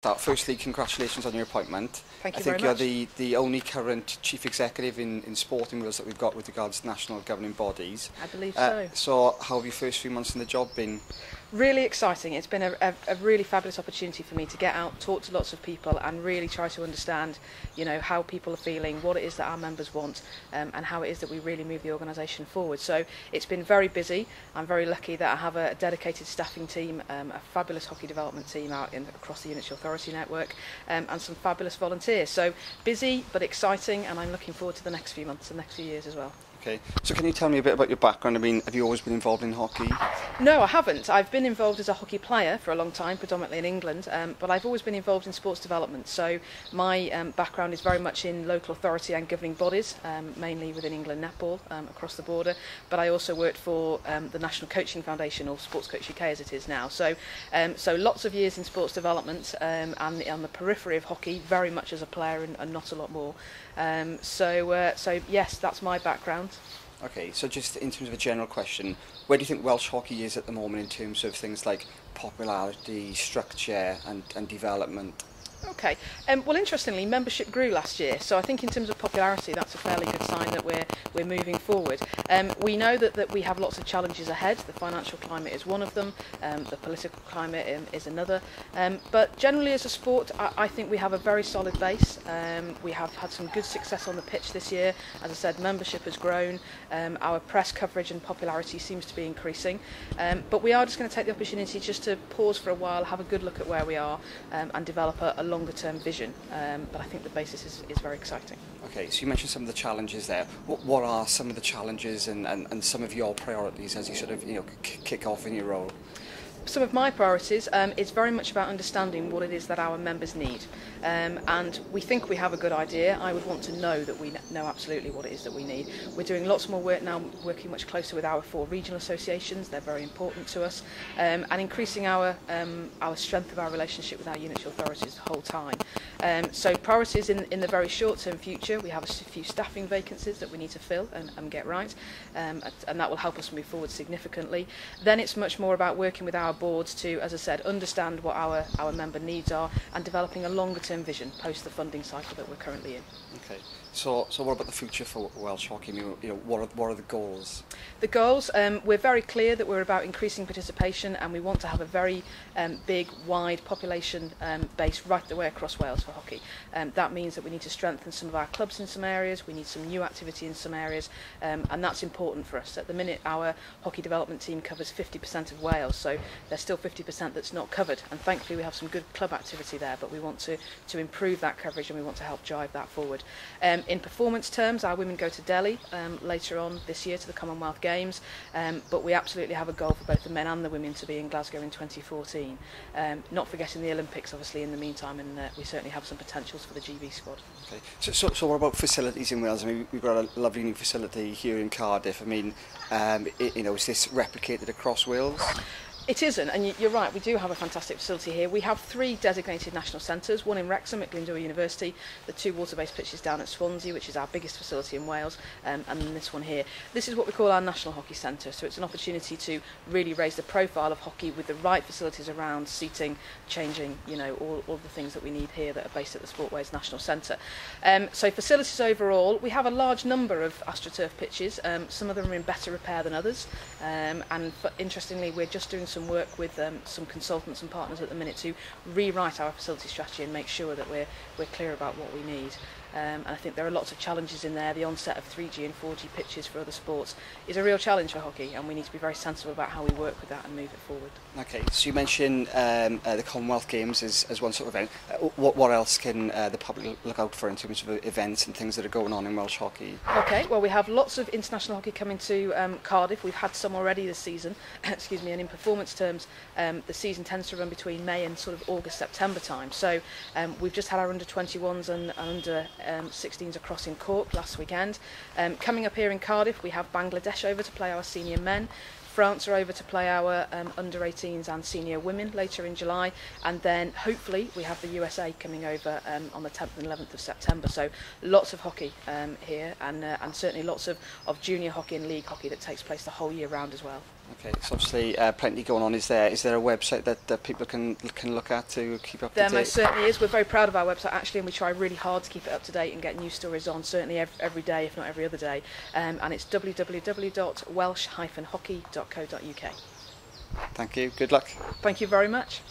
Firstly, congratulations on your appointment. Thank you very much. I think you're the only current chief executive in sport in Wales that we've got with regards to national governing bodies. I believe so. So how have your first few months in the job been? Really exciting. It's been a really fabulous opportunity for me to get out, talk to lots of people and really try to understand, how people are feeling, what it is that our members want, and how it is that we really move the organisation forward. So it's been very busy. I'm very lucky that I have a dedicated staffing team, a fabulous hockey development team across the Unitary Authority network, and some fabulous volunteers. So busy but exciting, and I'm looking forward to the next few months and next few years as well. Okay, so can you tell me a bit about your background? I mean, have you always been involved in hockey? No, I haven't. I've been involved as a hockey player for a long time, predominantly in England, but I've always been involved in sports development. So my background is very much in local authority and governing bodies, mainly within England netball across the border. But I also worked for the National Coaching Foundation, or Sports Coach UK as it is now. So lots of years in sports development and on the periphery of hockey, very much as a player and not a lot more. So yes, that's my background. Okay, so just in terms of a general question, where do you think Welsh hockey is at the moment in terms of things like popularity, structure and development? Okay. Well, interestingly, membership grew last year, so I think in terms of popularity, that's a fairly good sign that we're moving forward. We know that we have lots of challenges ahead. The financial climate is one of them. The political climate is another. But generally, as a sport, I think we have a very solid base. We have had some good success on the pitch this year. As I said, membership has grown. Our press coverage and popularity seems to be increasing. But we are just going to take the opportunity just to pause for a while, have a good look at where we are, and develop a longer-term vision, but I think the basis is very exciting. Okay, so you mentioned some of the challenges there. What are some of the challenges and some of your priorities as you sort of kick off in your role? Some of my priorities is very much about understanding what it is that our members need, and we think we have a good idea. I would want to know that we know absolutely what it is that we need. We're doing lots more work now, working much closer with our 4 regional associations. They're very important to us, and increasing our strength of our relationship with our unitary authorities the whole time. So priorities in the very short-term future, we have a few staffing vacancies that we need to fill and get right, and that will help us move forward significantly. Then it's much more about working with our boards to, as I said, understand what our member needs are and developing a longer-term vision post the funding cycle that we're currently in. Okay. So what about the future for Welsh hockey? What are the goals? The goals, we're very clear that we're about increasing participation, and we want to have a very big, wide population base right the way across Wales for hockey. That means that we need to strengthen some of our clubs in some areas, we need some new activity in some areas, and that's important for us. At the minute, our hockey development team covers 50% of Wales, so there's still 50% that's not covered, and thankfully we have some good club activity there, but we want to improve that coverage and we want to help drive that forward. In performance terms, our women go to Delhi later on this year to the Commonwealth Games, but we absolutely have a goal for both the men and the women to be in Glasgow in 2014. Not forgetting the Olympics, obviously, in the meantime, and we certainly have some potentials for the GB squad. Okay. So what about facilities in Wales? I mean, we've got a lovely new facility here in Cardiff. I mean, is this replicated across Wales? It isn't, and you're right, we do have a fantastic facility here. We have 3 designated national centres, one in Wrexham at Glyndŵr University, the 2 water-based pitches down at Swansea, which is our biggest facility in Wales, and then this one here. This is what we call our National Hockey Centre, so it's an opportunity to really raise the profile of hockey with the right facilities around, seating, changing, all the things that we need here that are based at the Sportways National Centre. So facilities overall, we have a large number of AstroTurf pitches. Some of them are in better repair than others, and interestingly, we're just doing some work with some consultants and partners at the minute to rewrite our facility strategy and make sure that we're clear about what we need. And I think there are lots of challenges in there. The onset of 3G and 4G pitches for other sports is a real challenge for hockey, and we need to be very sensible about how we work with that and move it forward. Okay, so you mentioned the Commonwealth Games as one sort of event. What else can the public look out for in terms of events and things that are going on in Welsh hockey? Okay, well, we have lots of international hockey coming to Cardiff. We've had some already this season, excuse me, and in performance terms, the season tends to run between May and sort of August, September time. So we've just had our under-21s and under 16s across in Cork last weekend. Coming up here in Cardiff, we have Bangladesh over to play our senior men. France are over to play our under-18s and senior women later in July, and then hopefully we have the USA coming over on the 10th and 11th of September. So lots of hockey here, and certainly lots of junior hockey and league hockey that takes place the whole year round as well. Okay, so obviously plenty going on. Is there a website that people can look at to keep up to date? There most certainly is. We're very proud of our website actually, and we try really hard to keep it up to date and get news stories on certainly every day, if not every other day. And it's www.welsh-hockey.co.uk. Thank you. Good luck. Thank you very much.